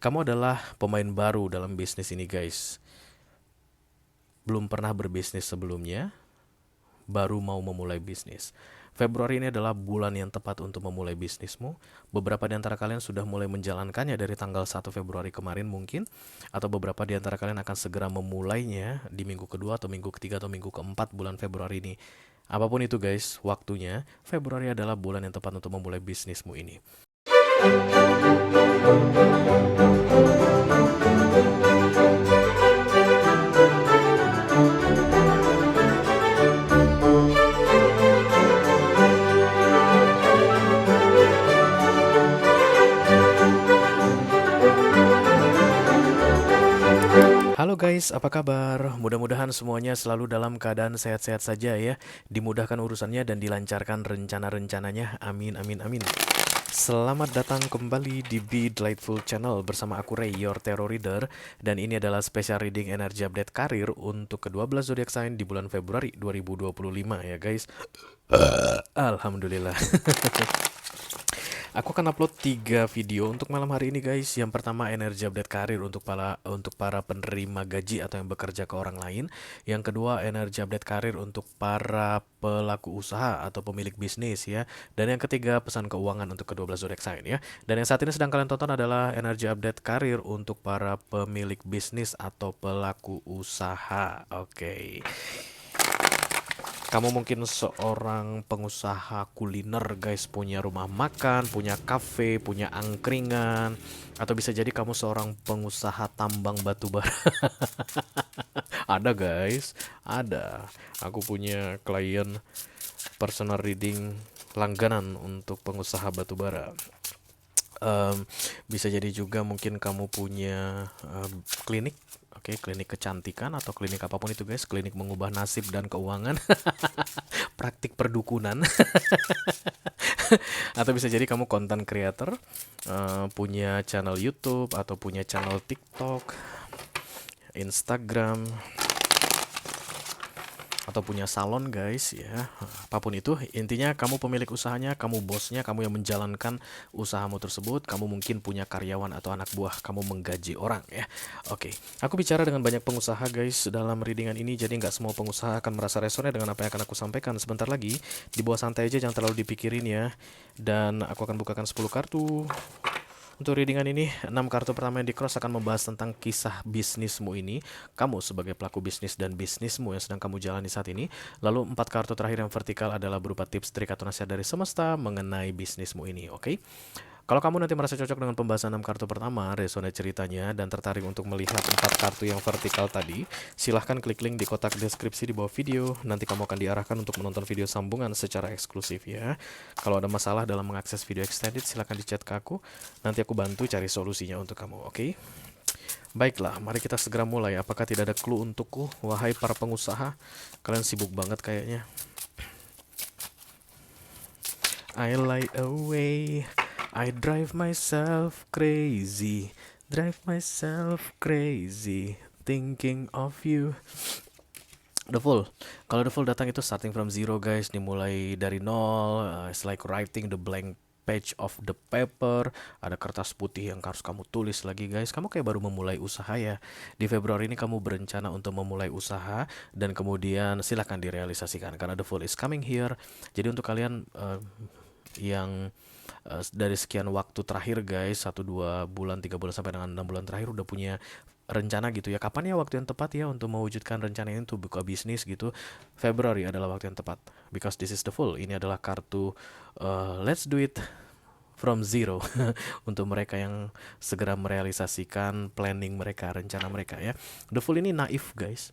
Kamu adalah pemain baru dalam bisnis ini, guys. Belum pernah berbisnis sebelumnya, baru mau memulai bisnis. Februari ini adalah bulan yang tepat untuk memulai bisnismu. Beberapa di antara kalian sudah mulai menjalankannya dari tanggal 1 Februari kemarin mungkin, atau beberapa di antara kalian akan segera memulainya di minggu kedua atau minggu ketiga atau minggu keempat bulan Februari ini. Apapun itu guys, waktunya, Februari adalah bulan yang tepat untuk memulai bisnismu ini. Halo guys, apa kabar? Mudah-mudahan semuanya selalu dalam keadaan sehat-sehat saja ya. Dimudahkan urusannya dan dilancarkan rencana-rencananya. Amin, amin, amin. Selamat datang kembali di Be Delightful Channel bersama aku Ray, your tarot reader. Dan ini adalah special reading energi update karir untuk ke-12 zodiak sign di bulan Februari 2025 ya guys. Alhamdulillah. Aku akan upload 3 video untuk malam hari ini guys. Yang pertama energi update karir untuk para penerima gaji atau yang bekerja ke orang lain. Yang kedua energi update karir untuk para pelaku usaha atau pemilik bisnis ya. Dan yang ketiga pesan keuangan untuk ke-12 zodiak sign ya. Dan yang saat ini sedang kalian tonton adalah energi update karir untuk para pemilik bisnis atau pelaku usaha. Oke. Kamu mungkin seorang pengusaha kuliner guys, punya rumah makan, punya kafe, punya angkringan, atau bisa jadi kamu seorang pengusaha tambang batu bara. Ada guys, ada. Aku punya klien personal reading langganan untuk pengusaha batu bara. Bisa jadi juga mungkin kamu punya klinik. Oke, klinik kecantikan atau klinik apapun itu guys, klinik mengubah nasib dan keuangan, praktik perdukunan, atau bisa jadi kamu content creator, punya channel YouTube atau punya channel TikTok, Instagram, atau punya salon guys ya. Apapun itu, intinya kamu pemilik usahanya, kamu bosnya, kamu yang menjalankan usahamu tersebut. Kamu mungkin punya karyawan atau anak buah, kamu menggaji orang ya. Oke, aku bicara dengan banyak pengusaha guys dalam readingan ini, jadi nggak semua pengusaha akan merasa resonnya dengan apa yang akan aku sampaikan. Sebentar lagi, dibawa santai aja, jangan terlalu dipikirin ya. Dan aku akan bukakan 10 kartu. Untuk readingan ini, 6 kartu pertama yang di-cross akan membahas tentang kisah bisnismu ini, kamu sebagai pelaku bisnis dan bisnismu yang sedang kamu jalani saat ini. Lalu 4 kartu terakhir yang vertikal adalah berupa tips, trik, atau nasihat dari semesta mengenai bisnismu ini, oke? Kalau kamu nanti merasa cocok dengan pembahasan 6 kartu pertama, resonate ceritanya, dan tertarik untuk melihat 4 kartu yang vertikal tadi, silahkan klik link di kotak deskripsi di bawah video. Nanti kamu akan diarahkan untuk menonton video sambungan secara eksklusif ya. Kalau ada masalah dalam mengakses video extended, silahkan di chat ke aku. Nanti aku bantu cari solusinya untuk kamu, oke? Baiklah, mari kita segera mulai. Apakah tidak ada clue untukku, wahai para pengusaha? Kalian sibuk banget kayaknya. I lie away, I drive myself crazy, thinking of you. The Fool. Kalau The Fool datang itu starting from zero guys, dimulai dari nol. It's like writing the blank page of the paper. Ada kertas putih yang harus kamu tulis lagi guys. Kamu kayak baru memulai usaha ya. Di Februari ini kamu berencana untuk memulai usaha dan kemudian silakan direalisasikan karena The Fool is coming here. Jadi untuk kalian yang dari sekian waktu terakhir guys, 1 2 bulan 3 bulan sampai dengan 6 bulan terakhir udah punya rencana gitu ya, kapan ya waktu yang tepat ya untuk mewujudkan rencana ini untuk buka bisnis gitu. Februari adalah waktu yang tepat because this is the full. Ini adalah kartu let's do it from zero untuk mereka yang segera merealisasikan planning mereka, rencana mereka ya. The full ini naif guys,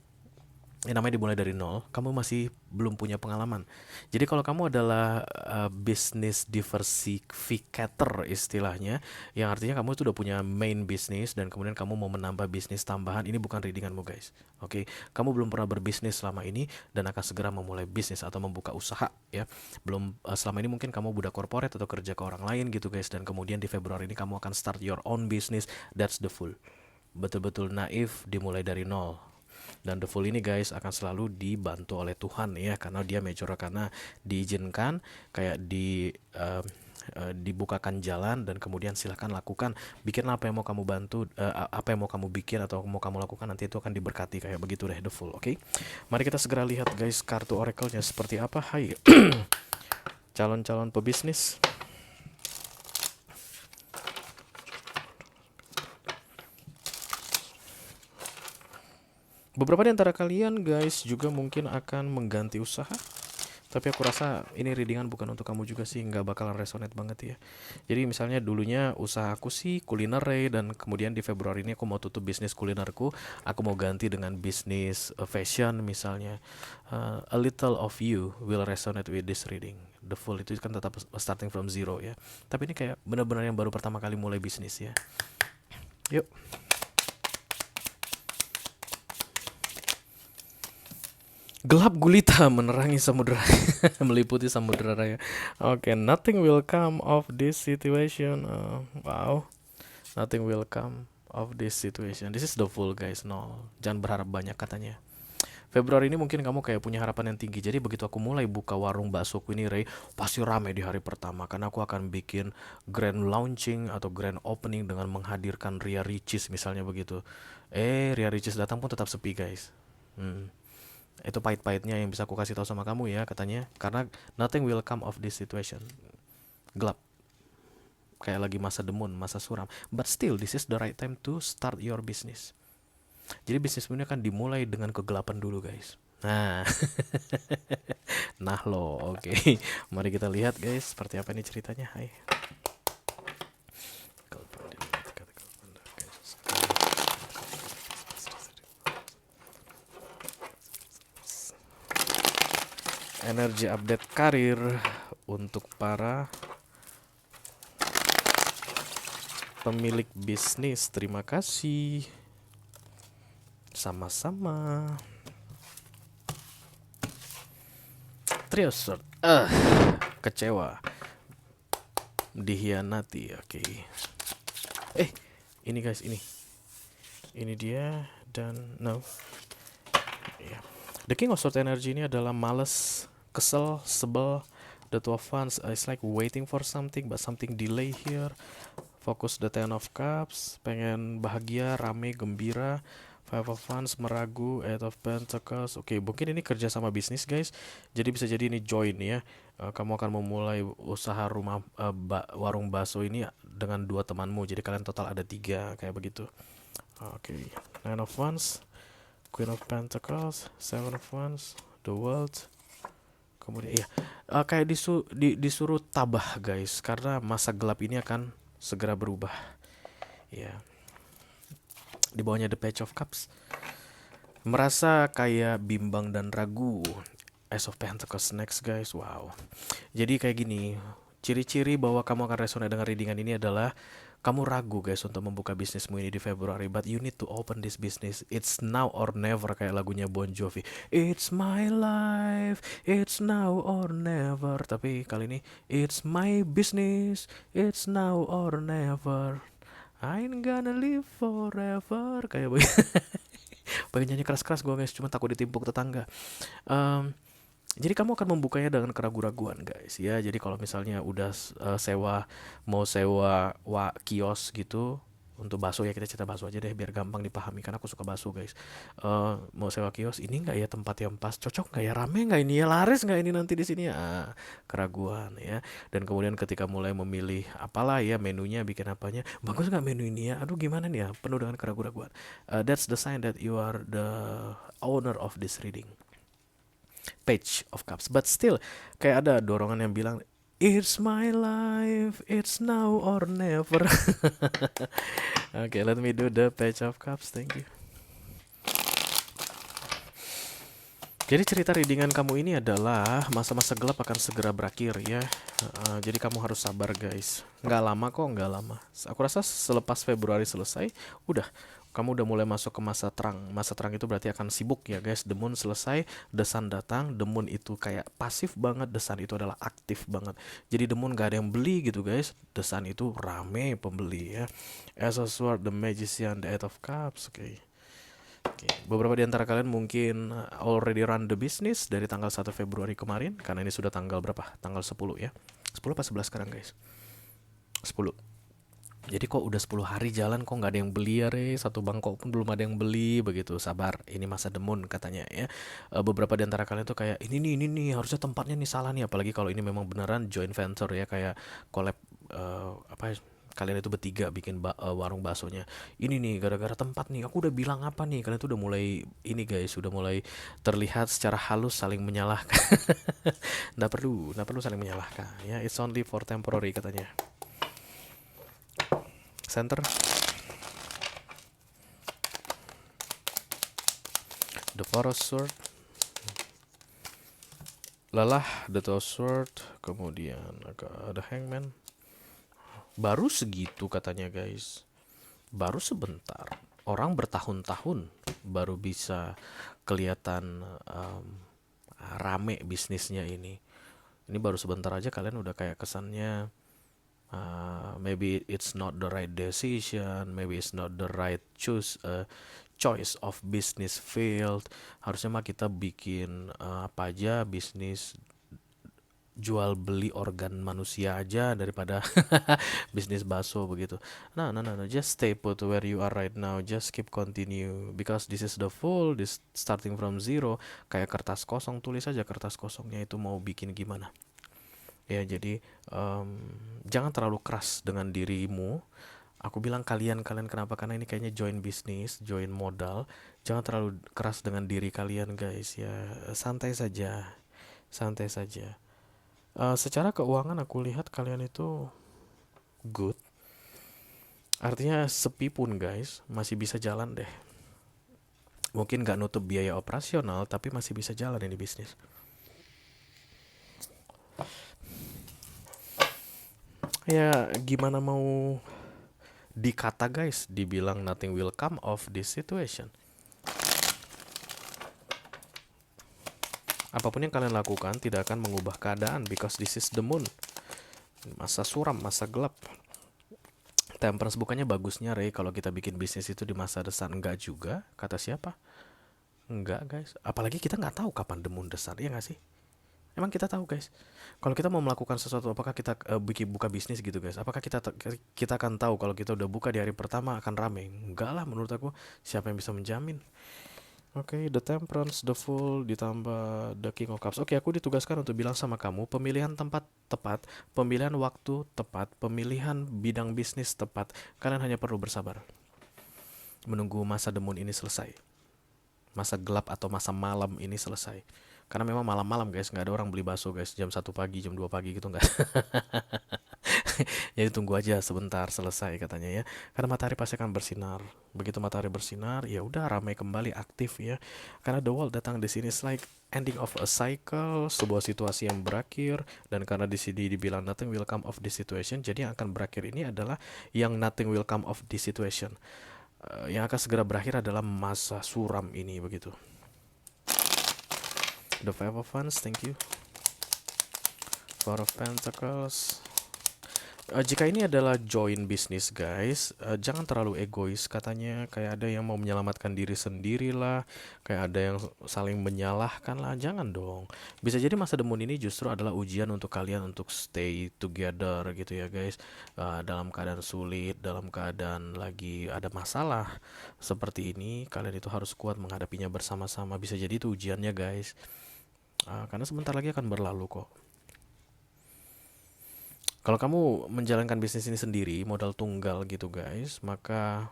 yang namanya dimulai dari nol, kamu masih belum punya pengalaman. Jadi kalau kamu adalah business diversificator istilahnya, yang artinya kamu itu udah punya main business dan kemudian kamu mau menambah bisnis tambahan, ini bukan readinganmu guys. Oke, kamu belum pernah berbisnis selama ini dan akan segera memulai bisnis atau membuka usaha ya. Belum selama ini mungkin kamu budak corporate atau kerja ke orang lain gitu guys, dan kemudian di Februari ini kamu akan start your own business. That's the full. Betul-betul naif, dimulai dari nol. Dan The Fool ini guys akan selalu dibantu oleh Tuhan ya, karena dia major, karena diizinkan kayak dibukakan jalan dan kemudian silahkan lakukan, bikin apa yang mau kamu bantu, apa yang mau kamu bikin atau mau kamu lakukan, nanti itu akan diberkati kayak begitu deh, the full. Oke, mari kita segera lihat guys kartu oracle-nya seperti apa. Hai calon-calon pebisnis. Beberapa di antara kalian guys juga mungkin akan mengganti usaha. Tapi aku rasa ini readingan bukan untuk kamu juga sih, nggak bakalan resonate banget ya. Jadi misalnya dulunya usaha aku sih kuliner dan kemudian di Februari ini aku mau tutup bisnis kulinerku, aku mau ganti dengan bisnis fashion misalnya. A little of you will resonate with this reading. The full itu kan tetap starting from zero ya. Tapi ini kayak benar-benar yang baru pertama kali mulai bisnis ya. Yuk. Gelap gulita menerangi samudera, meliputi samudera raya. Oke, nothing will come of this situation. Wow, nothing will come of this situation. This is the full guys. No, jangan berharap banyak katanya. Februari ini mungkin kamu kayak punya harapan yang tinggi. Jadi begitu aku mulai buka warung baksoku ini, Ray, pasti rame di hari pertama karena aku akan bikin grand launching atau grand opening dengan menghadirkan Ria Ricis misalnya begitu. Ria Ricis datang pun tetap sepi guys. Itu pahit-pahitnya yang bisa aku kasih tahu sama kamu ya katanya, karena nothing will come of this situation. Gelap, kayak lagi masa demun, masa suram, but still this is the right time to start your business. Jadi bisnismu ini akan dimulai dengan kegelapan dulu guys. Nah nah lo oke. Mari kita lihat guys seperti apa ini ceritanya. Hai. Energi update karir untuk para pemilik bisnis. Terima kasih. Sama-sama. Trio Sword. Kecewa. Dihianati. Oke. Ini guys, ini. Ini dia dan no. Yeah. The King of Sword energy ini adalah males, kesel, sebel. The Two of Wands is like waiting for something but something delay here. Fokus the Ten of Cups, pengen bahagia, rame, gembira. Five of Wands meragu, Eight of Pentacles. Oke, mungkin ini kerja sama bisnis guys. Jadi bisa jadi ini join ya. Kamu akan memulai usaha rumah warung bakso ini dengan 2 temanmu. Jadi kalian total ada 3 kayak begitu. Oke, Nine of Wands, Queen of Pentacles, Seven of Wands, The World. Kemudian kayak disuruh tabah guys, karena masa gelap ini akan segera berubah. Ya. Di bawahnya The Page of Cups. Merasa kayak bimbang dan ragu. Ace of Pentacles next guys. Wow. Jadi kayak gini, ciri-ciri bahwa kamu akan resonate dengan readingan ini adalah kamu ragu guys untuk membuka bisnismu ini di Februari, but you need to open this business. It's now or never, kayak lagunya Bon Jovi. It's my life, it's now or never. Tapi kali ini it's my business, it's now or never. I ain't gonna live forever. Kayak begitu. Pengen nyanyi keras-keras gue guys, cuma takut ditimpuk tetangga. Jadi kamu akan membukanya dengan keraguan-raguan guys ya. Jadi kalau misalnya udah mau sewa kios gitu untuk bakso ya, kita cerita bakso aja deh biar gampang dipahami karena aku suka bakso guys. Mau sewa kios, ini nggak ya tempat yang pas, cocok nggak ya, rame nggak ini ya, laris nggak ini nanti di sini ya, keraguan ya. Dan kemudian ketika mulai memilih apalah ya menunya, bikin apanya, bagus nggak menu ini ya, aduh gimana nih ya, penuh dengan keraguan-raguan. That's the sign that you are the owner of this reading. Page of Cups, but still kayak ada dorongan yang bilang it's my life, it's now or never. Okay, let me do the Page of Cups. Thank you. Jadi cerita readingan kamu ini adalah masa-masa gelap akan segera berakhir ya. Jadi kamu harus sabar guys. Nggak lama kok, nggak lama. Aku rasa selepas Februari selesai, kamu udah mulai masuk ke masa terang. Masa terang itu berarti akan sibuk ya guys. The Moon selesai, The Sun datang. The Moon itu kayak pasif banget, The Sun itu adalah aktif banget. Jadi The Moon gak ada yang beli gitu guys. The Sun itu rame pembeli ya. As of Sword, The Magician, The Eight of Cups. Oke. Beberapa di antara kalian mungkin already run the business dari tanggal 1 Februari kemarin. Karena ini sudah tanggal berapa? Tanggal 10 ya. 10 apa 11 sekarang guys? 10. Jadi kok udah 10 hari jalan kok nggak ada yang beli ya Re, satu bangkok pun belum ada yang beli begitu. Sabar, ini masa demun katanya ya. Beberapa di antara kalian tuh kayak ini nih harusnya tempatnya nih salah nih, apalagi kalau ini memang beneran joint venture ya, kayak collab, apa ya, kalian itu bertiga bikin warung baksonya. Ini nih gara-gara tempat nih, aku udah bilang apa nih, kalian tuh udah mulai ini guys, udah mulai terlihat secara halus saling menyalahkan. Nggak perlu saling menyalahkan ya, it's only for temporary katanya. Center, the forest sword, lelah, the tower sword, kemudian ada hangman. Baru segitu katanya guys, baru sebentar. Orang bertahun-tahun baru bisa kelihatan rame bisnisnya ini. Ini baru sebentar aja kalian udah kayak kesannya, maybe it's not the right decision, maybe it's not the right choice of business field. Harusnya mah kita bikin apa aja bisnis jual beli organ manusia aja daripada bisnis bakso begitu. No, just stay put where you are right now, just keep continue because this is the full, this starting from zero. Kayak kertas kosong, tulis aja kertas kosongnya itu mau bikin gimana ya. Jadi jangan terlalu keras dengan dirimu. Aku bilang kalian kenapa, karena ini kayaknya join bisnis, join modal. Jangan terlalu keras dengan diri kalian guys ya, santai saja, santai saja. Secara keuangan aku lihat kalian itu good. Artinya sepi pun guys masih bisa jalan deh. Mungkin nggak nutup biaya operasional tapi masih bisa jalan ini bisnis. Ya gimana mau dikata guys, dibilang nothing will come of this situation. Apapun yang kalian lakukan tidak akan mengubah keadaan because this is the moon. Masa suram, masa gelap. Temperance bukannya bagusnya Ray kalau kita bikin bisnis itu di masa desan. Enggak juga, kata siapa? Enggak guys, apalagi kita nggak tahu kapan the moon desar, ya nggak sih? Emang kita tahu guys, kalau kita mau melakukan sesuatu, apakah kita buka bisnis gitu guys, apakah kita akan tahu kalau kita udah buka di hari pertama akan rame? Enggak lah menurut aku, siapa yang bisa menjamin? Oke, the temperance, the fool, ditambah the king of cups. Oke, aku ditugaskan untuk bilang sama kamu, pemilihan tempat tepat, pemilihan waktu tepat, pemilihan bidang bisnis tepat. Kalian hanya perlu bersabar, menunggu masa demun ini selesai, masa gelap atau masa malam ini selesai. Karena memang malam-malam guys, nggak ada orang beli bakso guys, jam 1 pagi, jam 2 pagi gitu nggak. Jadi tunggu aja sebentar selesai katanya ya. Karena matahari pasti akan bersinar. Begitu matahari bersinar, ya udah ramai kembali, aktif ya. Karena the world datang di sini is like ending of a cycle, sebuah situasi yang berakhir. Dan karena di sini dibilang nothing will come of this situation, jadi yang akan berakhir ini adalah yang nothing will come of this situation. Yang akan segera berakhir adalah masa suram ini begitu. The Five of Wands, thank you. Four of Pentacles. Jika ini adalah join business guys, jangan terlalu egois katanya. Kayak ada yang mau menyelamatkan diri sendiri lah, kayak ada yang saling menyalahkan lah. Jangan dong. Bisa jadi masa demun ini justru adalah ujian untuk kalian untuk stay together gitu ya guys. Dalam keadaan sulit, dalam keadaan lagi ada masalah seperti ini, kalian itu harus kuat menghadapinya bersama-sama. Bisa jadi itu ujiannya guys. Karena sebentar lagi akan berlalu kok. Kalau kamu menjalankan bisnis ini sendiri, modal tunggal gitu guys, maka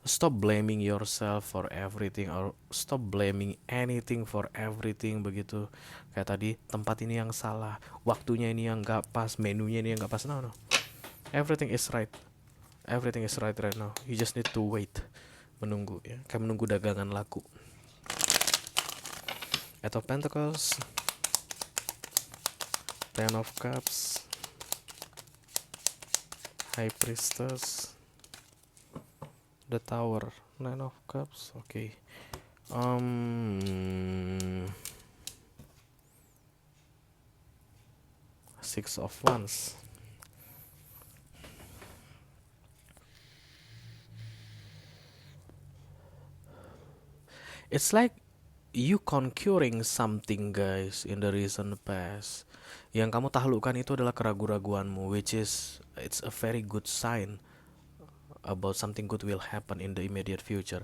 stop blaming yourself for everything or stop blaming anything for everything begitu. Kayak tadi, tempat ini yang salah, waktunya ini yang gak pas, menunya ini yang gak pas. No. Everything is right. Everything is right now. You just need to wait. Menunggu ya. Kayak menunggu dagangan laku. Eight of Pentacles, Ten of Cups, High Priestess, the Tower, Nine of Cups. Okay. Six of Wands. It's like you conquering something guys in the recent past. Yang kamu taklukkan itu adalah keraguan-raguanmu, which is it's a very good sign about something good will happen in the immediate future.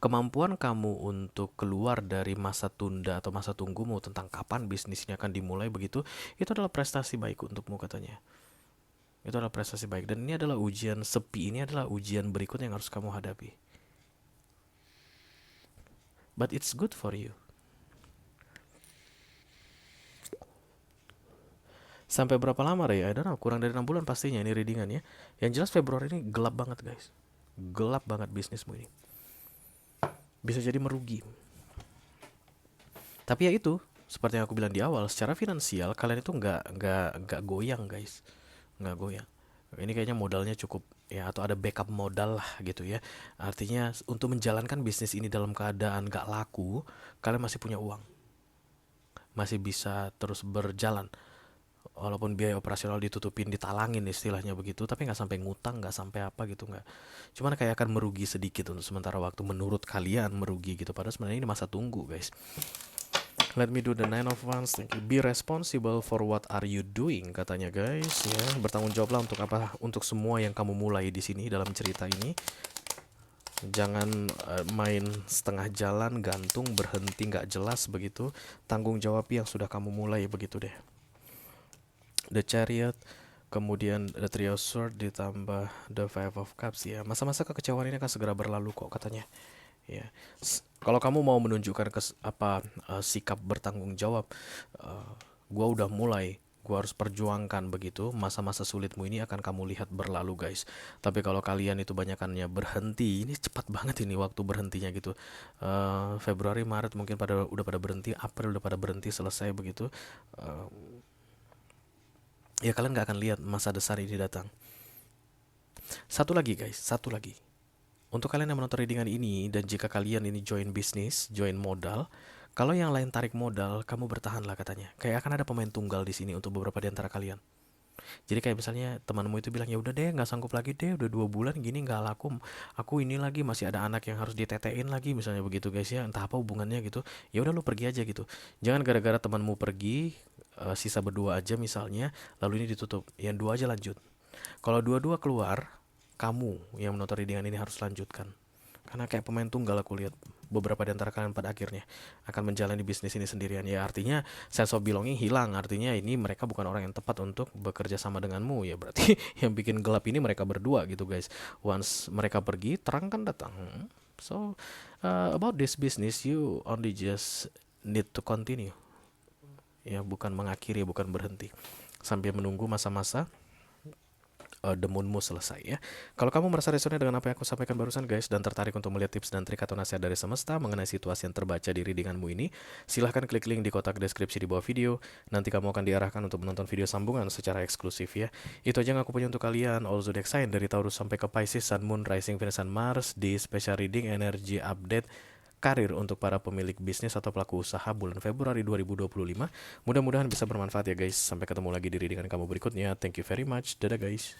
Kemampuan kamu untuk keluar dari masa tunda atau masa tunggumu tentang kapan bisnisnya akan dimulai begitu, itu adalah prestasi baik untukmu katanya. Itu adalah prestasi baik, dan ini adalah ujian sepi, ini adalah ujian berikut yang harus kamu hadapi. But it's good for you. Sampai berapa lama Ray? I don't know, kurang dari 6 bulan pastinya ini readingannya. Yang jelas Februari ini gelap banget guys. Gelap banget bisnismu ini. Bisa jadi merugi. Tapi ya itu, seperti yang aku bilang di awal, secara finansial kalian itu nggak goyang guys, nggak goyang. Ini kayaknya modalnya cukup ya, atau ada backup modal lah gitu ya. Artinya untuk menjalankan bisnis ini dalam keadaan nggak laku, kalian masih punya uang, masih bisa terus berjalan. Walaupun biaya operasional ditutupin, ditalangin istilahnya begitu, tapi nggak sampai ngutang, nggak sampai apa gitu, nggak. Cuman kayak akan merugi sedikit untuk sementara waktu menurut kalian merugi gitu. Padahal sebenarnya ini masa tunggu guys. Let me do the nine of wands. Thank you. Be responsible for what are you doing katanya guys ya. Bertanggung jawablah untuk apa, untuk semua yang kamu mulai di sini dalam cerita ini. Jangan main setengah jalan, gantung, berhenti nggak jelas begitu. Tanggung jawab yang sudah kamu mulai begitu deh. The Chariot, kemudian The Three of Swords ditambah The Five of Cups ya. Masa-masa kekecewaan ini akan segera berlalu kok katanya. Ya, kalau kamu mau menunjukkan sikap bertanggung jawab, gua udah mulai, gua harus perjuangkan begitu. Masa-masa sulitmu ini akan kamu lihat berlalu guys. Tapi kalau kalian itu banyakannya berhenti, ini cepat banget ini waktu berhentinya gitu. Februari, Maret mungkin udah pada berhenti, April udah pada berhenti selesai begitu. Ya kalian nggak akan lihat masa besar ini datang. Satu lagi guys, satu lagi. Untuk kalian yang menonton readingan ini, dan jika kalian ini join bisnis, join modal, kalau yang lain tarik modal, kamu bertahanlah katanya. Kayak akan ada pemain tunggal di sini untuk beberapa di antara kalian. Jadi kayak misalnya temanmu itu bilang, ya udah deh, nggak sanggup lagi deh, udah 2 bulan gini nggak laku, aku ini lagi masih ada anak yang harus ditetein lagi, misalnya begitu guys ya, entah apa hubungannya gitu. Ya udah lu pergi aja gitu. Jangan gara-gara temanmu pergi, sisa berdua aja misalnya, lalu ini ditutup. Yang dua aja lanjut. Kalau dua-dua keluar, kamu yang menonton readingan ini harus lanjutkan. Karena kayak pemain tunggal aku lihat beberapa di antara kalian pada akhirnya akan menjalani bisnis ini sendirian. Ya artinya sense of belonging hilang. Artinya ini mereka bukan orang yang tepat untuk bekerja sama denganmu. Ya berarti yang bikin gelap ini mereka berdua gitu guys. Once mereka pergi, terang kan datang. So about this business, you only just need to continue. Ya bukan mengakhiri, bukan berhenti, sambil menunggu masa-masa demunmu selesai ya. Kalau kamu merasa resonate dengan apa yang aku sampaikan barusan guys, dan tertarik untuk melihat tips dan trik atau nasihat dari semesta mengenai situasi yang terbaca di readinganmu ini, silahkan klik link di kotak deskripsi di bawah video. Nanti kamu akan diarahkan untuk menonton video sambungan secara eksklusif ya. Itu aja yang aku punya untuk kalian. All zodiac sign dari Taurus sampai ke Pisces, Sun, Moon, Rising, Venus, dan Mars di special reading energy update karir untuk para pemilik bisnis atau pelaku usaha bulan Februari 2025. Mudah-mudahan bisa bermanfaat ya guys. Sampai ketemu lagi di readingan kamu berikutnya. Thank you very much. Dadah guys.